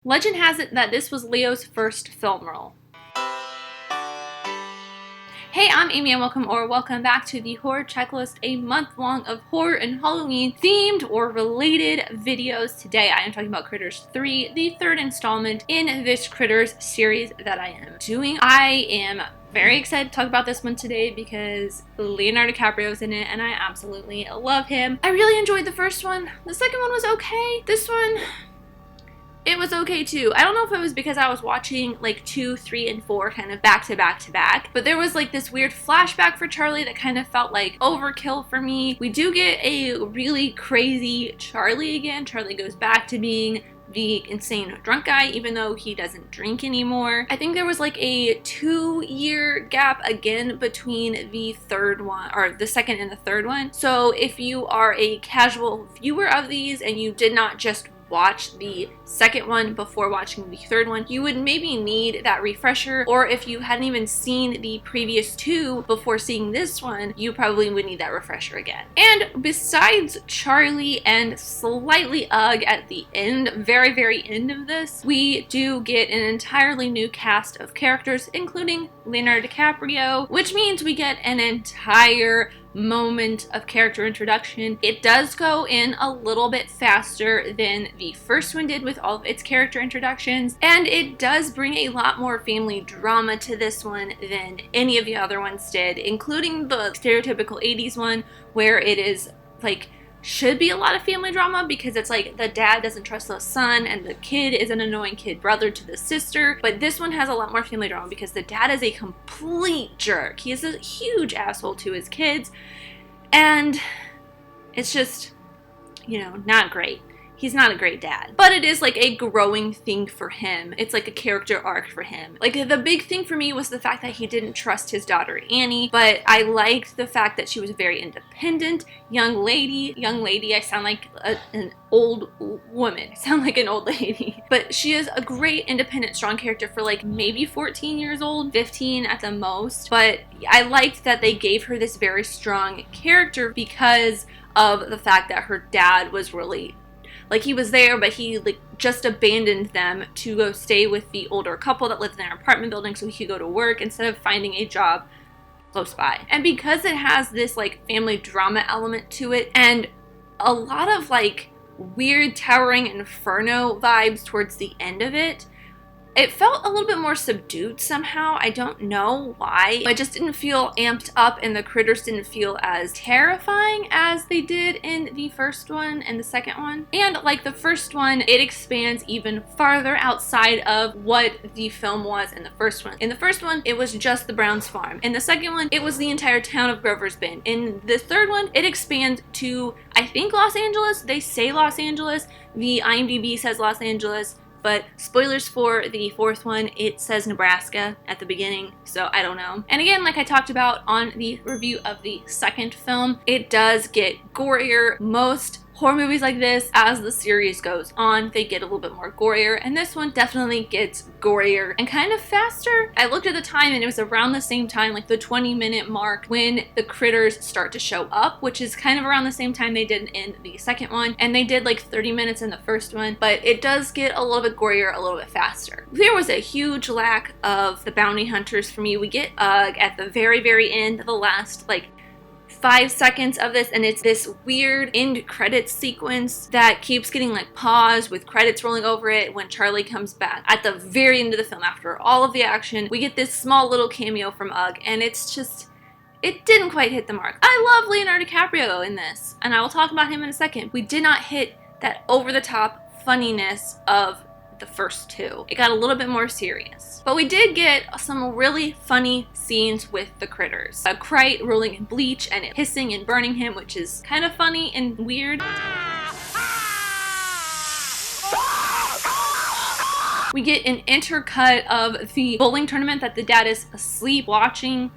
Legend has it that this was Leo's first film role. Hey, I'm Amy and welcome back to the Horror Checklist, a month long of horror and Halloween themed or related videos. Today I am talking about Critters 3, the third installment in this Critters series that I am doing. I am very excited to talk about this one today because Leonardo DiCaprio is in it and I absolutely love him. I really enjoyed the first one. The second one was okay. This one, it was okay too. I don't know if it was because I was watching like 2, 3, and 4 kind of back to back, but there was like this weird flashback for Charlie that kind of felt like overkill for me. We do get a really crazy Charlie again. Charlie goes back to being the insane drunk guy, even though he doesn't drink anymore. I think there was like a 2-year gap again between the third one, or the second and the third one. So if you are a casual viewer of these and you did not just watch the second one before watching the third one, you would maybe need that refresher, or if you hadn't even seen the previous 2 before seeing this one, you probably would need that refresher again. And besides Charlie and slightly Ugg at the end, very end of this, we do get an entirely new cast of characters, including Leonardo DiCaprio, which means we get an entire moment of character introduction. It does go in a little bit faster than the first one did with all of its character introductions, and it does bring a lot more family drama to this one than any of the other ones did, including the stereotypical 80s one where it is like should be a lot of family drama because it's like the dad doesn't trust the son and the kid is an annoying kid brother to the sister. But this one has a lot more family drama because the dad is a complete jerk. He is a huge asshole to his kids, and it's just, you know, not great. He's not a great dad. But it is like a growing thing for him. It's like a character arc for him. Like the big thing for me was the fact that he didn't trust his daughter Annie, but I liked the fact that she was a very independent young lady. I sound like an old woman. I sound like an old lady. But she is a great independent strong character for like maybe 14 years old, 15 at the most. But I liked that they gave her this very strong character because of the fact that her dad was really like, he was there, but he like just abandoned them to go stay with the older couple that lived in their apartment building so he could go to work instead of finding a job close by. And because it has this like family drama element to it and a lot of like weird towering inferno vibes towards the end of it, it felt a little bit more subdued somehow. I don't know why. I just didn't feel amped up, and the critters didn't feel as terrifying as they did in the first one and the second one. And like the first one, it expands even farther outside of what the film was in the first one. In the first one, it was just the Browns farm. In the second one, it was the entire town of Grover's Bend. In the third one, it expands to, I think, Los Angeles. They say Los Angeles. The IMDb says Los Angeles. But spoilers for the fourth one, it says Nebraska at the beginning, so I don't know. And again, like I talked about on the review of the second film, it does get gorier. Most horror movies like this, as the series goes on, they get a little bit more gorier, and this one definitely gets gorier and kind of faster. I looked at the time and it was around the same time, like the 20-minute mark, when the critters start to show up, which is kind of around the same time they did in the second one, and they did like 30 minutes in the first one, but it does get a little bit gorier a little bit faster. There was a huge lack of the bounty hunters for me. We get Ugg at the very end, the last like 5 seconds of this, and it's this weird end credits sequence that keeps getting like paused with credits rolling over it when Charlie comes back at the very end of the film. After all of the action, we get this small little cameo from Ugg, and it's just, it didn't quite hit the mark. I love Leonardo DiCaprio in this, and I will talk about him in a second. We did not hit that over-the-top funniness of the first 2. It got a little bit more serious. But we did get some really funny scenes with the critters. A Krite rolling in bleach and it hissing and burning him, which is kind of funny and weird. We get an intercut of the bowling tournament that the dad is asleep watching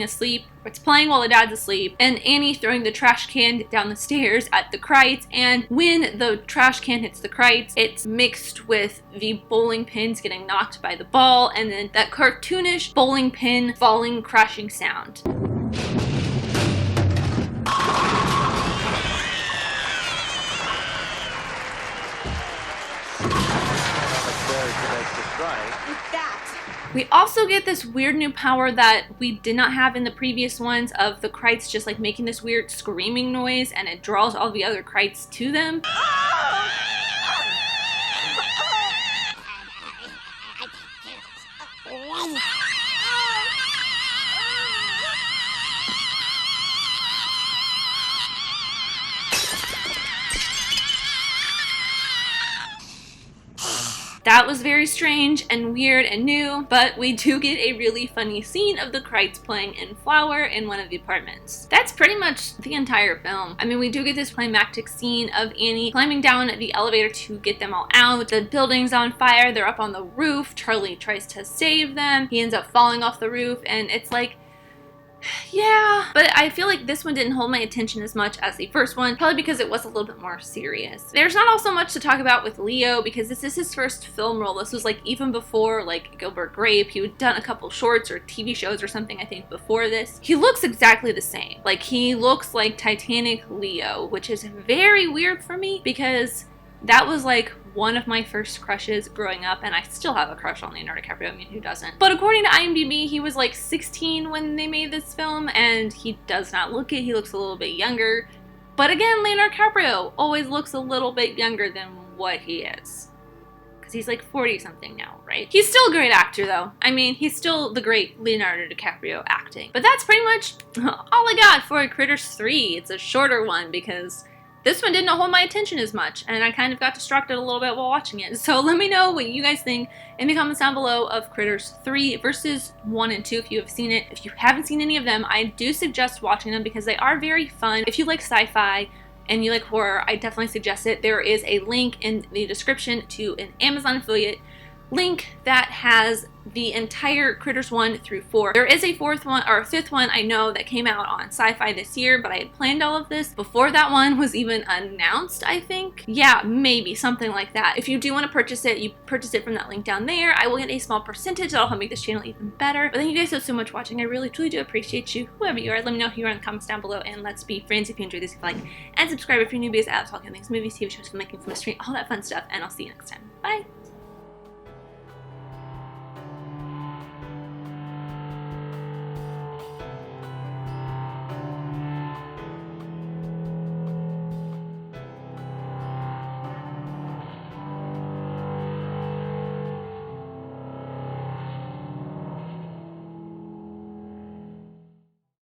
asleep. It's playing while the dad's asleep, and Annie throwing the trash can down the stairs at the Krites, and when the trash can hits the Krites, it's mixed with the bowling pins getting knocked by the ball, and then that cartoonish bowling pin falling crashing sound. to make the strike. With that. We also get this weird new power that we did not have in the previous ones of the Krites just like making this weird screaming noise, and it draws all the other Krites to them. That was very strange and weird and new, but we do get a really funny scene of the Krites playing in Flower in one of the apartments. That's pretty much the entire film. I mean, we do get this climactic scene of Annie climbing down the elevator to get them all out. The building's on fire, they're up on the roof, Charlie tries to save them, he ends up falling off the roof, and it's like, yeah, but I feel like this one didn't hold my attention as much as the first one, probably because it was a little bit more serious. There's not also much to talk about with Leo because this is his first film role. This was like even before like Gilbert Grape. He had done a couple shorts or TV shows or something I think before this. He looks exactly the same. Like he looks like Titanic Leo, which is very weird for me because that was like one of my first crushes growing up, and I still have a crush on Leonardo DiCaprio. I mean, who doesn't? But according to IMDb, he was like 16 when they made this film, and he does not look it. He looks a little bit younger. But again, Leonardo DiCaprio always looks a little bit younger than what he is. Because he's like 40-something now, right? He's still a great actor, though. I mean, he's still the great Leonardo DiCaprio acting. But that's pretty much all I got for Critters 3. It's a shorter one because this one didn't hold my attention as much, and I kind of got distracted a little bit while watching it. So let me know what you guys think in the comments down below of Critters 3 versus 1 and 2 if you have seen it. If you haven't seen any of them, I do suggest watching them because they are very fun. If you like sci-fi and you like horror, I definitely suggest it. There is a link in the description to an Amazon affiliate link that has the entire Critters 1 through 4. There is a fourth one or fifth one I know that came out on Sci-Fi this year, but I had planned all of this before that one was even announced, I think. Yeah, maybe something like that. If you do want to purchase it, you purchase it from that link down there. I will get a small percentage that'll help make this channel even better. But thank you guys so much for watching. I really truly do appreciate you, whoever you are. Let me know who you are in the comments down below, and let's be friends. If you enjoyed this, if you like, and subscribe if you're new, because I love talking things, movies, TV shows, filmmaking, film history, all that fun stuff, and I'll see you next time. Bye!